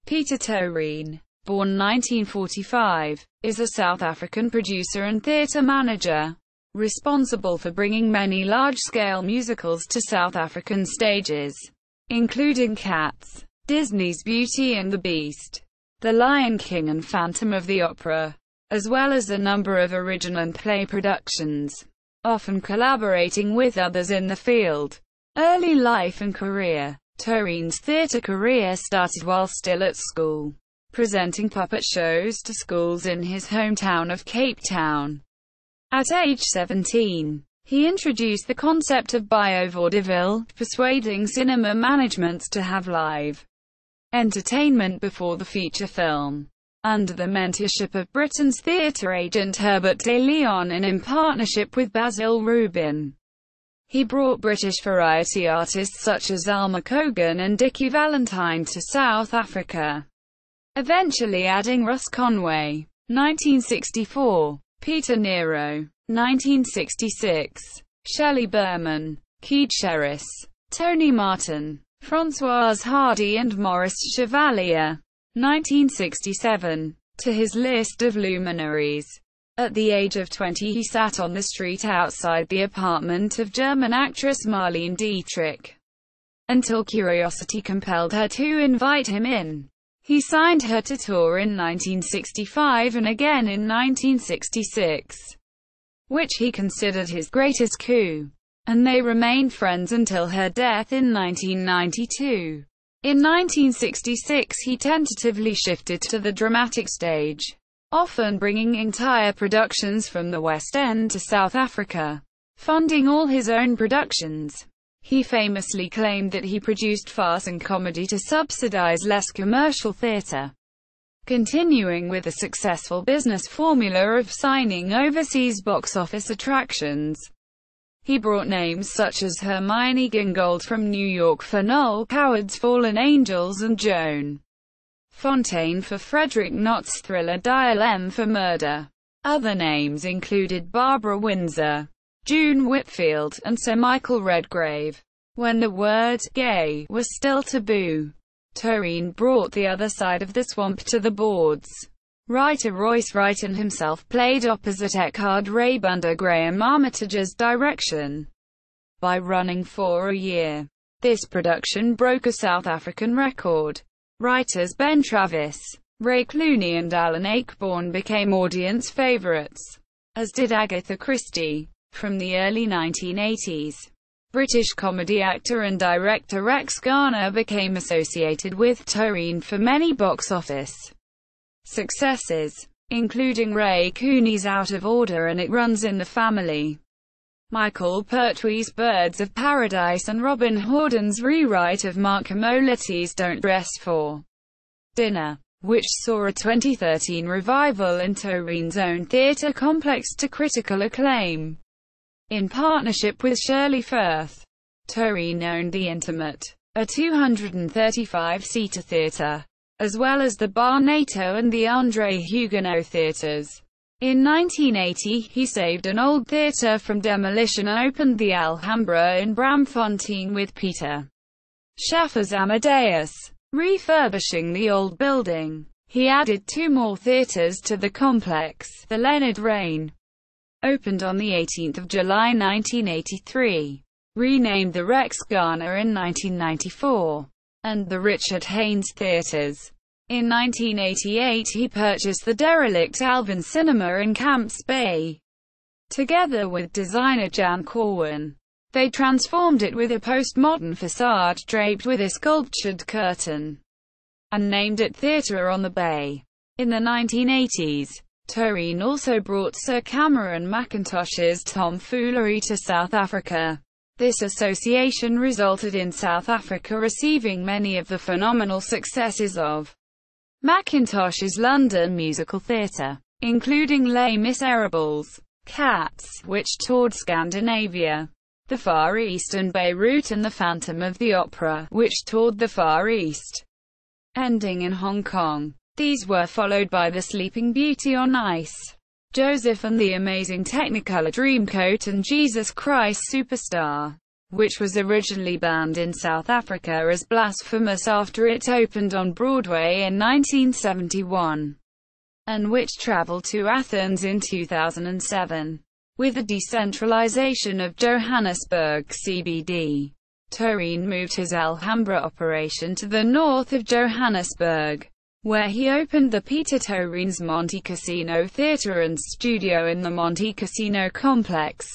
Pieter Toerien, born 1945, is a South African producer and theatre manager, responsible for bringing many large-scale musicals to South African stages, including Cats, Disney's Beauty and the Beast, The Lion King and Phantom of the Opera, as well as a number of original and play productions, often collaborating with others in the field. Early life and career. Toerien's theatre career started while still at school, presenting puppet shows to schools in his hometown of Cape Town. At age 17, he introduced the concept of bio-vaudeville, persuading cinema managements to have live entertainment before the feature film. Under the mentorship of Britain's theatre agent Herbert de Leon and in partnership with Basil Rubin, he brought British variety artists such as Alma Cogan and Dickie Valentine to South Africa, eventually adding Russ Conway. 1964. Peter Nero. 1966. Shelley Berman. Keith Sherris. Tony Martin. Françoise Hardy and Maurice Chevalier. 1967. To his list of luminaries. At the age of 20 he sat on the street outside the apartment of German actress Marlene Dietrich, until curiosity compelled her to invite him in. He signed her to tour in 1965 and again in 1966, which he considered his greatest coup, and they remained friends until her death in 1992. In 1966 he tentatively shifted to the dramatic stage, often bringing entire productions from the West End to South Africa, funding all his own productions. He famously claimed that he produced farce and comedy to subsidize less commercial theatre, continuing with the successful business formula of signing overseas box office attractions. He brought names such as Hermione Gingold from New York for Noel Coward's Fallen Angels and Joan Fontaine for Frederick Knott's thriller Dial M for Murder. Other names included Barbara Windsor, June Whitfield, and Sir Michael Redgrave. When the word gay was still taboo, Toerien brought the other side of the swamp to the boards. Writer Royce Wrighton himself played opposite Eckhard Rabe under Graham Armitage's direction, by running for a year. This production broke a South African record. Writers Ben Travis, Ray Clooney and Alan Ayckbourn became audience favorites, as did Agatha Christie. From the early 1980s, British comedy actor and director Rex Garner became associated with Toerien for many box office successes, including Ray Cooney's Out of Order and It Runs in the Family, Michael Pertwee's Birds of Paradise and Robin Houdon's rewrite of Mark Molitti's Don't Dress for Dinner, which saw a 2013 revival in Toerien's own theatre complex to critical acclaim. In partnership with Shirley Firth, Toerien owned the Intimate, a 235-seater theatre, as well as the Bar NATO and the André Huguenot theatres. In 1980, he saved an old theatre from demolition and opened the Alhambra in Braamfontein with Peter Schaffer's Amadeus, refurbishing the old building. He added two more theatres to the complex. The Leonard Rain opened on the 18th of July 1983, renamed the Rex Garner in 1994, and the Richard Haynes Theatres. In 1988 he purchased the derelict Alban Cinema in Camps Bay. Together with designer Jan Corwin, they transformed it with a postmodern facade draped with a sculptured curtain, and named it Theatre on the Bay. In the 1980s, Toerien also brought Sir Cameron Mackintosh's Tomfoolery to South Africa. This association resulted in South Africa receiving many of the phenomenal successes of Mackintosh's London musical theatre, including Les Miserables, Cats, which toured Scandinavia, the Far East and Beirut, and The Phantom of the Opera, which toured the Far East, ending in Hong Kong. These were followed by The Sleeping Beauty on Ice, Joseph and the Amazing Technicolor Dreamcoat, and Jesus Christ Superstar. which was originally banned in South Africa as blasphemous after it opened on Broadway in 1971, and which traveled to Athens in 2007. With the decentralization of Johannesburg CBD, Toerien moved his Alhambra operation to the north of Johannesburg, where he opened the Pieter Toerien's Monte Casino Theatre and Studio in the Monte Casino complex.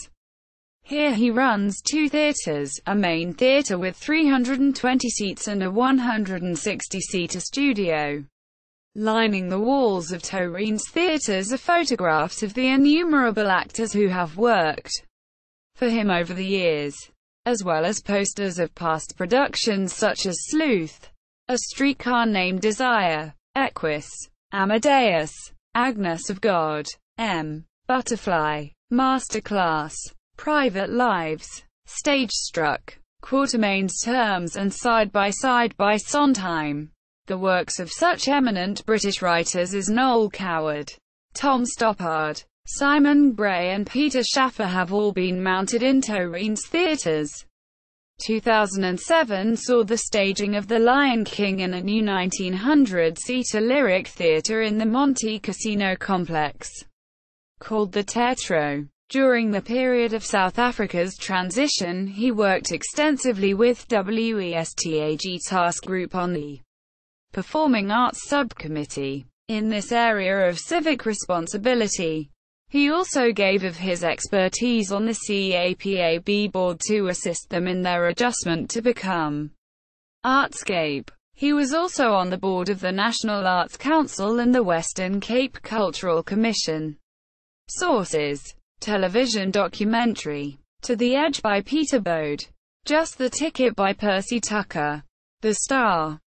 Here he runs two theatres, a main theatre with 320 seats and a 160-seater studio. Lining the walls of Toerien's theatres are photographs of the innumerable actors who have worked for him over the years, as well as posters of past productions such as Sleuth, A Streetcar Named Desire, Equus, Amadeus, Agnes of God, M. Butterfly, Masterclass, Private Lives, Stage Struck, Quatermain's Terms and Side by Sondheim. The works of such eminent British writers as Noel Coward, Tom Stoppard, Simon Gray and Peter Shaffer have all been mounted in Toerien's theatres. 2007 saw the staging of The Lion King in a new 1900-seater lyric theatre in the Monte Casino complex, called the Teatro. During the period of South Africa's transition, he worked extensively with WESTAG Task Group on the Performing Arts Subcommittee. In this area of civic responsibility, he also gave of his expertise on the CAPAB board to assist them in their adjustment to become Artscape. He was also on the board of the National Arts Council and the Western Cape Cultural Commission. Sources: television documentary, To the Edge by Peter Bode. Just the Ticket by Percy Tucker. The Star.